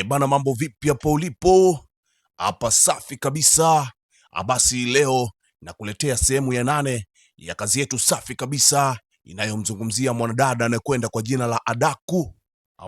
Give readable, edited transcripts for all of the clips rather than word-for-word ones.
Bana, mambo vipi hapo ulipo? Hapa safi kabisa. Basi leo nakuletea sehemu ya 8 ya kazi yetu safi kabisa inayomzungumzia mwanadada anayekwenda kwa jina la Adaku.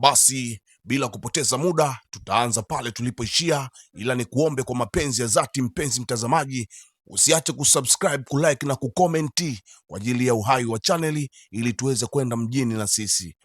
Basi bila kupoteza muda tutaanza pale tulipoishia, ila ni kuombe kwa mapenzi ya dhati, mpenzi mtazamaji, usiache kusubscribe, kulike na kukomenti kwa ajili ya uhai wa chaneli ili tuweze kwenda mjini na sisi.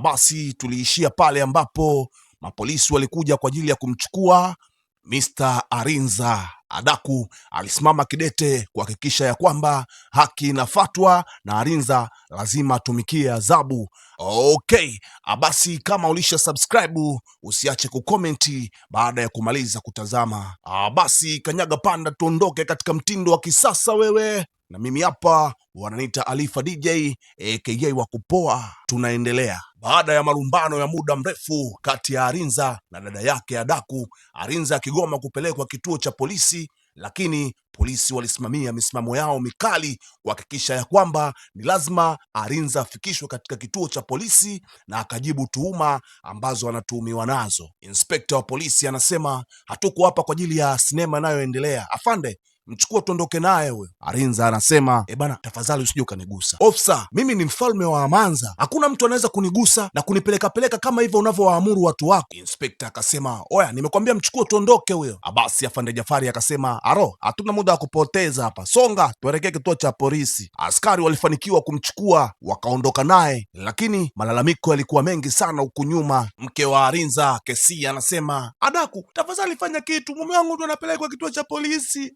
Basi tuliishia pale ambapo mapolisi walikuja kwa ajili ya kumchukua Mr. Arinza. Adaku alisimama kidete kuhakikisha ya kwamba haki inafuatwa na Arinza lazima atumikie adhabu. Okay, basi kama ulisha subscribe usiache kukomenti baada ya kumaliza kutazama. Basi kanyaga panda, tuondoke katika mtindo wa kisasa wewe na mimi hapa wananiita Alifa DJ aka wa kupoa. Tunaendelea baada ya malumbano ya muda mrefu kati ya Arinza na dada yake Adaku, Arinza akigoma kupelekwa kituo cha polisi, lakini polisi walisimamia misimamo yao mikali kuhakikisha ya kwamba ni lazima Arinza afikishwe katika kituo cha polisi na akajibu tuhuma ambazo anatuhumiwa nazo. Inspekta wa polisi anasema hatuko hapa kwa ajili ya sinema inayoendelea. Afande, mchukua tuondoke naye huyo. Arinza anasema bana, tafadhali usije ukanigusa. Ofisa, mimi ni mfalme wa Amanza, hakuna mtu anaweza kunigusa na kunipeleka kama hivyo unavyowaamuru watu wako. Inspekta akasema oya, nimekwambia mchukue tuondoke huyo. Basi afande Jafari akasema aro, hatuna muda wa kupoteza hapa, songa tuelekee kituo cha polisi. Askari walifanikiwa kumchukua wakaondoka naye, lakini malalamiko yalikuwa mengi sana huku nyuma. Mke wa Arinza, Kesia, anasema Adaku, tafadhali fanya kitu, mume wangu ndo anapelekwa kituo cha polisi.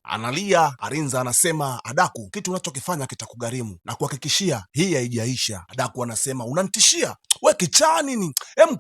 Arinza anasema Adaku, kitu unachokifanya kitakugharimu na kuhakikishia hii haijaisha. Adaku anasema unanitishia? We kichaa nini?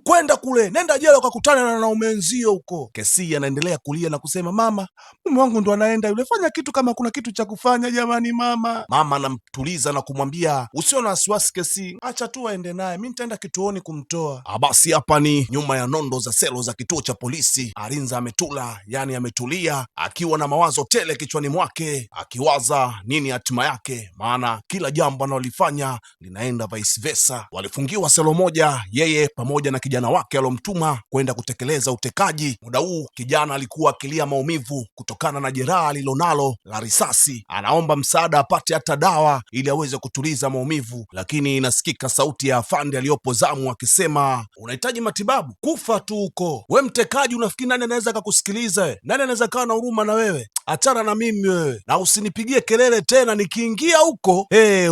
Kwenda kule, nenda jela ukakutana na naume wenzio huko. Kesi anaendelea kulia na kusema mama, mume wangu ndo anaenda yule, fanya kitu kama kuna kitu cha kufanya jamani mama. Mama anamtuliza na kumwambia usio na wasiwasi Kesi, acha tu aende naye, mimi nitaenda kituoni kumtoa. Basi hapa ni nyuma ya nondo za selo za kituo cha polisi. Arinza ametula, yani ametulia, akiwa na mawazo tele kichwani mwake, akiwaza nini hatima yake, maana kila jambo analolifanya linaenda vice versa. Walifungiwa selo moja, yeye pamoja na kijana wake alomtuma kwenda kutekeleza utekaji. Muda huu kijana alikuwa akilia maumivu kutokana na jeraha alilonalo la risasi. Anaomba msaada apate hata dawa ili aweze kutuliza maumivu, lakini inasikika sauti ya afande aliyopo zamu akisema unahitaji matibabu? Kufa tu huko. We mtekaji, unafikiri nani anaweza akakusikiliza? Nani anaweza kawa na huruma na wewe? Achana na mimi wewe, na usinipigie kelele tena, nikiingia huko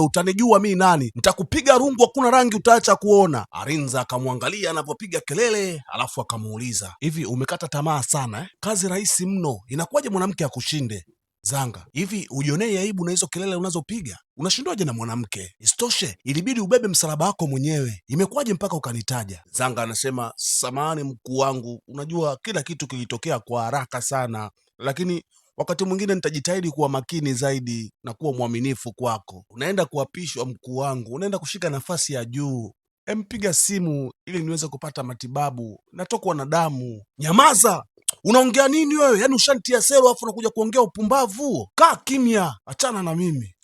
utanijua mi nani, nitakupiga rungu hakuna rangi utaacha kuona. Arinza akamwangalia anavyopiga kelele, alafu akamuuliza hivi, umekata tamaa sana Kazi rahisi mno, inakuwaje mwanamke akushinde? Zanga, hivi ujionee aibu na hizo kelele unazopiga? Unashindwaje na mwanamke? Isitoshe ilibidi ubebe msalaba wako mwenyewe, imekuwaje mpaka ukanitaja? Zanga anasema samahani mkuu wangu, unajua kila kitu kilitokea kwa haraka sana, lakini wakati mwingine nitajitahidi kuwa makini zaidi na kuwa mwaminifu kwako. Unaenda kuapishwa mkuu wangu, unaenda kushika nafasi ya juu. Mpiga simu ili niweze kupata matibabu, natokwa na damu. Nyamaza! Unaongea nini wewe? Yaani ushantia sero alafu unakuja kuongea upumbavu? Kaa kimya, achana na mimi.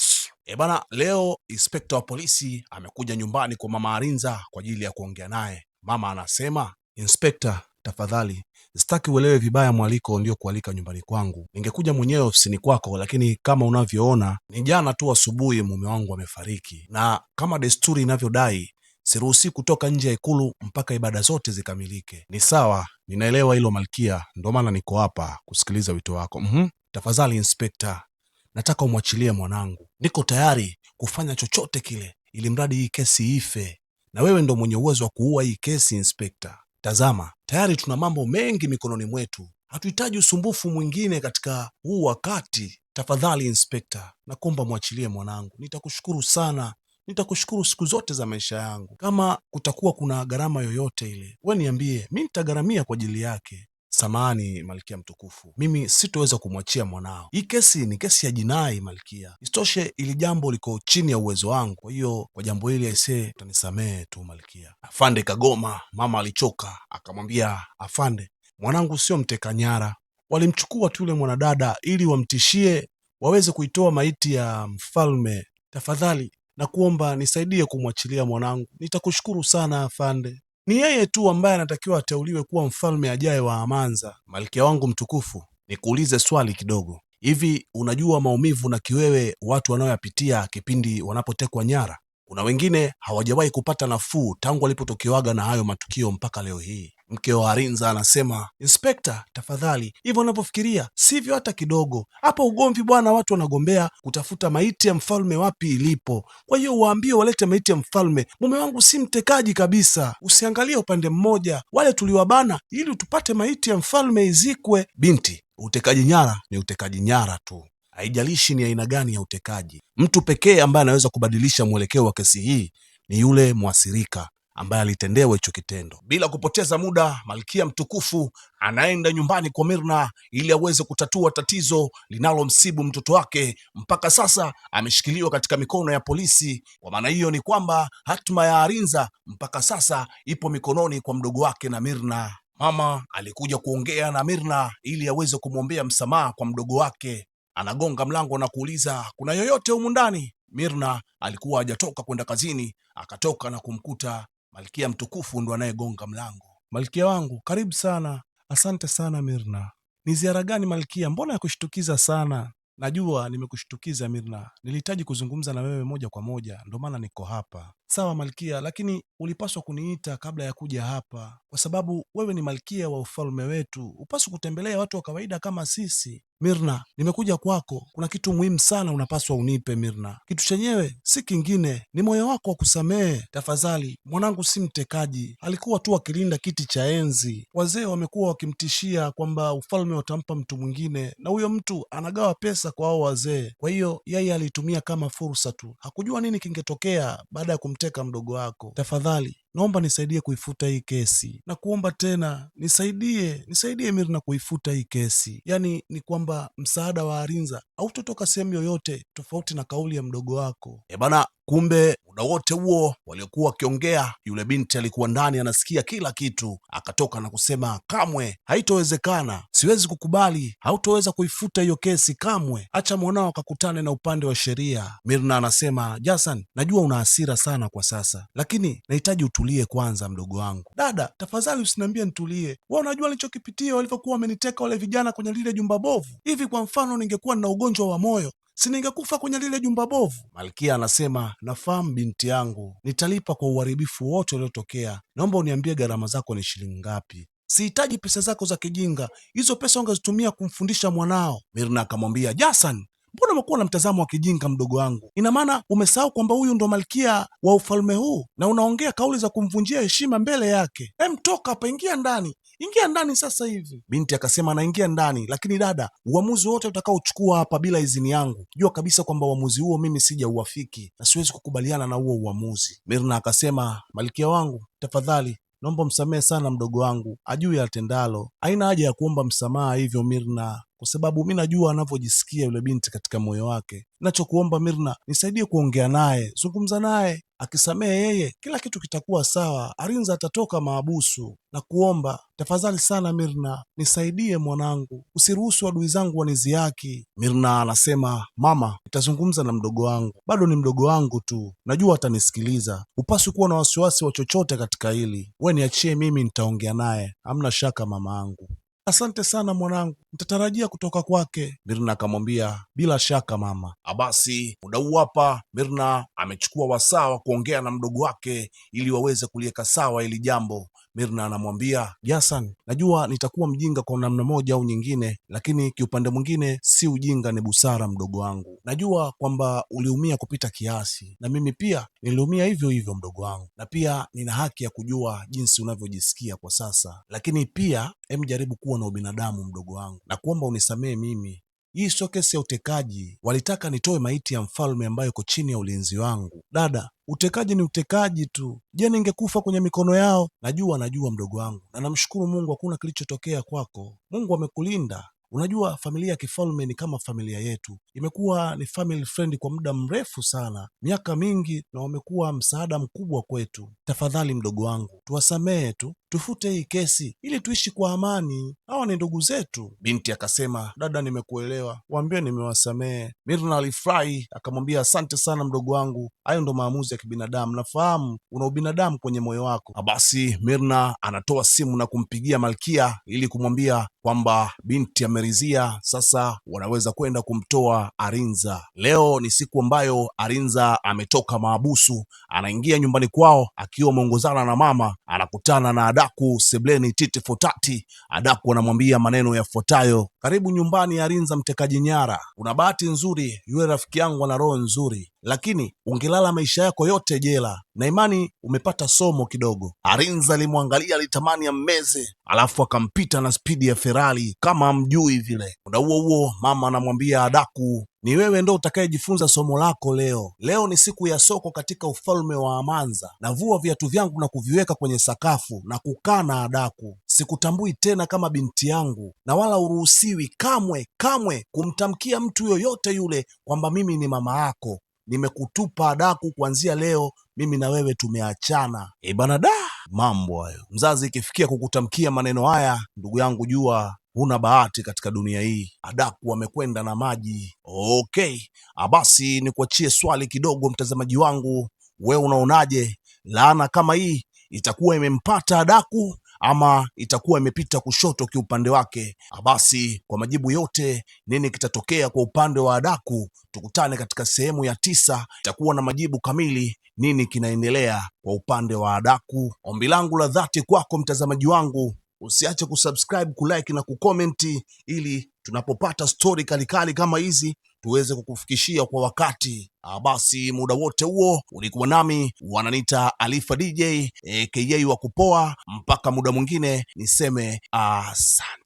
Bana, leo inspekta wa polisi amekuja nyumbani kwa mama Arinza kwa ajili ya kuongea naye. Mama anasema, Inspekta, tafadhali sitaki uelewe vibaya mwaliko ndio kualika nyumbani kwangu. Ningekuja mwenyewe ofisini kwako, lakini kama unavyoona ni jana tu asubuhi mume wangu amefariki, na kama desturi inavyodai siruhusi kutoka nje ya ikulu mpaka ibada zote zikamilike. Ni sawa, ninaelewa hilo malkia, ndio maana niko hapa kusikiliza wito wako. Tafadhali Inspekta, nataka umwachilie mwanangu. Niko tayari kufanya chochote kile ili mradi hii kesi ife, na wewe ndo mwenye uwezo wa kuua hii kesi Inspekta. Tazama, tayari tuna mambo mengi mikononi mwetu, hatuhitaji usumbufu mwingine katika huu wakati. Tafadhali Inspekta, nakuomba mwachilie mwanangu, nitakushukuru sana, nitakushukuru siku zote za maisha yangu. Kama kutakuwa kuna gharama yoyote ile, we niambie, mi nitagharamia kwa ajili yake. Samahani malkia mtukufu, mimi sitoweza kumwachia mwanao. Hii kesi ni kesi ya jinai malkia, isitoshe ili jambo liko chini ya uwezo wangu, kwa hiyo kwa jambo hili aisee, utanisamehe tu malkia. Afande kagoma, mama alichoka, akamwambia afande, mwanangu sio mteka nyara, walimchukua tu yule mwanadada ili wamtishie waweze kuitoa maiti ya mfalme. Tafadhali nakuomba nisaidie kumwachilia mwanangu, nitakushukuru sana afande. Ni yeye tu ambaye anatakiwa ateuliwe kuwa mfalme ajaye wa Amanza. Malkia wangu mtukufu, nikuulize swali kidogo. Hivi unajua maumivu na kiwewe watu wanaoyapitia kipindi wanapotekwa nyara? Kuna wengine hawajawahi kupata nafuu tangu walipotokewaga na hayo matukio mpaka leo hii. Mke wa Arinza anasema, Inspekta, tafadhali, hivyo unavyofikiria sivyo hata kidogo. Hapa ugomvi bwana, watu wanagombea kutafuta maiti ya mfalme wapi ilipo. Kwa hiyo waambie walete maiti ya mfalme. Mume wangu si mtekaji kabisa, usiangalie upande mmoja. Wale tuliwabana ili tupate maiti ya mfalme izikwe. Binti, utekaji nyara ni utekaji nyara tu, haijalishi ni aina gani ya utekaji. Mtu pekee ambaye anaweza kubadilisha mwelekeo wa kesi hii ni yule mwasirika ambaye alitendewa hicho kitendo. Bila kupoteza muda, malkia mtukufu anaenda nyumbani kwa Mirna ili aweze kutatua tatizo linalomsibu mtoto wake. Mpaka sasa ameshikiliwa katika mikono ya polisi. Kwa maana hiyo ni kwamba hatima ya Arinza mpaka sasa ipo mikononi kwa mdogo wake na Mirna. Mama alikuja kuongea na Mirna ili aweze kumwombea msamaha kwa mdogo wake. Anagonga mlango na kuuliza, kuna yoyote humu ndani? Mirna alikuwa hajatoka kwenda kazini, akatoka na kumkuta malkia mtukufu ndo anayegonga mlango. Malkia wangu, karibu sana. Asante sana Mirna. Ni ziara gani malkia? Mbona ya kushtukiza sana? Najua nimekushtukiza Mirna, nilihitaji kuzungumza na wewe moja kwa moja, ndo maana niko hapa. Sawa malkia, lakini ulipaswa kuniita kabla ya kuja hapa, kwa sababu wewe ni malkia wa ufalme wetu, upaswa kutembelea watu wa kawaida kama sisi. Mirna, nimekuja kwako, kuna kitu muhimu sana unapaswa unipe Mirna. Kitu chenyewe si kingine, ni moyo wako wa kusamehe. Tafadhali, mwanangu si mtekaji, alikuwa tu akilinda kiti cha enzi. Wazee wamekuwa wakimtishia kwamba ufalme watampa mtu mwingine, na huyo mtu anagawa pesa kwa hao wazee. Kwa hiyo yeye alitumia kama fursa tu, hakujua nini kingetokea baada ya kumteka mdogo wako. Tafadhali naomba nisaidie kuifuta hii kesi, na kuomba tena nisaidie Mirna kuifuta hii kesi. Yaani ni kwamba msaada wa Arinza hautotoka sehemu yoyote tofauti na kauli ya mdogo wako. Bana, kumbe muda wote huo waliokuwa wakiongea, yule binti alikuwa ndani anasikia kila kitu. Akatoka na kusema, kamwe haitowezekana, siwezi kukubali, hautoweza kuifuta hiyo kesi kamwe, acha mwanao akakutane na upande wa sheria. Mirna anasema, Jason, najua una hasira sana kwa sasa, lakini nahitaji utulie kwanza mdogo wangu. Dada, tafadhali usiniambie nitulie. Wewe unajua nilichokipitia walivyokuwa wameniteka wale vijana kwenye lile jumba bovu. Hivi kwa mfano ningekuwa na ugonjwa wa moyo, si ningekufa kwenye lile jumba bovu? Malkia anasema, nafahamu binti yangu, nitalipa kwa uharibifu wote uliotokea. Naomba uniambie gharama zako ni shilingi ngapi? Sihitaji pesa zako za kijinga, hizo pesa ungezitumia kumfundisha mwanao. Mirna akamwambia, Jason, mbona umekuwa na mtazamo wa kijinga mdogo wangu? Ina maana umesahau kwamba huyu ndo malkia wa ufalme huu na unaongea kauli za kumvunjia heshima mbele yake? Toka hapa, ingia ndani sasa hivi. Binti akasema, naingia ndani, lakini dada, uamuzi wote utakaochukua hapa bila idhini yangu, jua kabisa kwamba uamuzi huo mimi sijauafiki na siwezi kukubaliana na huo uamuzi. Mirna akasema, malkia wangu, tafadhali naomba msamehe sana mdogo wangu, ajui atendalo. Haina haja ya kuomba msamaha hivyo Mirna, kwa sababu mi najua anavyojisikia yule binti katika moyo wake. Nachokuomba Mirna, nisaidie kuongea naye, zungumza naye. Akisamehe yeye, kila kitu kitakuwa sawa. Arinza atatoka maabusu. Na kuomba tafadhali sana Mirna, nisaidie mwanangu, usiruhusu adui zangu waniziaki. Mirna anasema, mama, nitazungumza na mdogo wangu, bado ni mdogo wangu tu, najua atanisikiliza. Upaswi kuwa na wasiwasi wa chochote katika hili, we niachie mimi, nitaongea naye, hamna shaka mama angu. Asante sana mwanangu, nitatarajia kutoka kwake. Mirna akamwambia, bila shaka mama. Basi muda huu hapa Mirna amechukua wasaa wa kuongea na mdogo wake ili waweze kuliweka sawa hili jambo. Mirna anamwambia, Jason, najua nitakuwa mjinga kwa namna moja au nyingine, lakini kiupande mwingine si ujinga, ni busara mdogo wangu. Najua kwamba uliumia kupita kiasi, na mimi pia niliumia hivyo hivyo mdogo wangu, na pia nina haki ya kujua jinsi unavyojisikia kwa sasa, lakini pia jaribu kuwa na ubinadamu mdogo wangu, na kuomba unisamehe mimi. Hii sio kesi ya utekaji, walitaka nitoe maiti ya mfalme ambayo iko chini ya ulinzi wangu. Dada, utekaji ni utekaji tu. Je, ningekufa kwenye mikono yao? Najua mdogo wangu, na namshukuru Mungu hakuna kilichotokea kwako. Mungu amekulinda. Unajua familia ya kifalme ni kama familia yetu, imekuwa ni family friend kwa muda mrefu sana, miaka mingi, na wamekuwa msaada mkubwa kwetu. Tafadhali mdogo wangu, tuwasamehe tu, tufute hii kesi ili tuishi kwa amani, hawa ni ndugu zetu. Binti akasema, dada, nimekuelewa, waambie nimewasamehe. Mirna alifurahi akamwambia, asante sana mdogo wangu, hayo ndo maamuzi ya kibinadamu, nafahamu una ubinadamu kwenye moyo wako. Basi Mirna anatoa simu na kumpigia Malkia ili kumwambia kwamba binti ameridhia, sasa wanaweza kwenda kumtoa Arinza. Leo ni siku ambayo Arinza ametoka maabusu, anaingia nyumbani kwao akiwa ameongozana na mama, anakutana na Adaku sebleni titi fotati. Adaku anamwambia maneno yafuatayo: karibu nyumbani Arinza mtekaji nyara, una bahati nzuri, yule rafiki yangu ana roho nzuri, lakini ungelala maisha yako yote jela, na imani umepata somo kidogo. Arinza alimwangalia, alitamani ammeze, alafu akampita na spidi ya Ferrari kama amjui vile. Muda huo huo mama anamwambia Adaku, ni wewe ndo utakayejifunza somo lako leo. Leo ni siku ya soko katika ufalme wa Amanza. Navua viatu vyangu na kuviweka kwenye sakafu na kukaa na Adaku. Sikutambui tena kama binti yangu, na wala uruhusiwi kamwe kumtamkia mtu yoyote yule kwamba mimi ni mama yako. Nimekutupa Adaku, kuanzia leo mimi na wewe tumeachana. Bana, da mambo hayo. Mzazi ikifikia kukutamkia maneno haya, ndugu yangu, jua huna bahati katika dunia hii. Adaku amekwenda na maji. Okay, basi nikuachie swali kidogo, mtazamaji wangu, wewe unaonaje? Laana kama hii itakuwa imempata Adaku ama itakuwa imepita kushoto kiupande wake? Basi kwa majibu yote, nini kitatokea kwa upande wa Adaku? Tukutane katika sehemu ya 9, itakuwa na majibu kamili, nini kinaendelea kwa upande wa Adaku. Ombi langu la dhati kwako mtazamaji wangu, usiache kusubscribe, kulike na kukomenti, ili tunapopata stori kalikali kama hizi tuweze kukufikishia kwa wakati. Basi muda wote huo ulikuwa nami, wananiita Alifa DJ aka wa kupoa. Mpaka muda mwingine, niseme asante.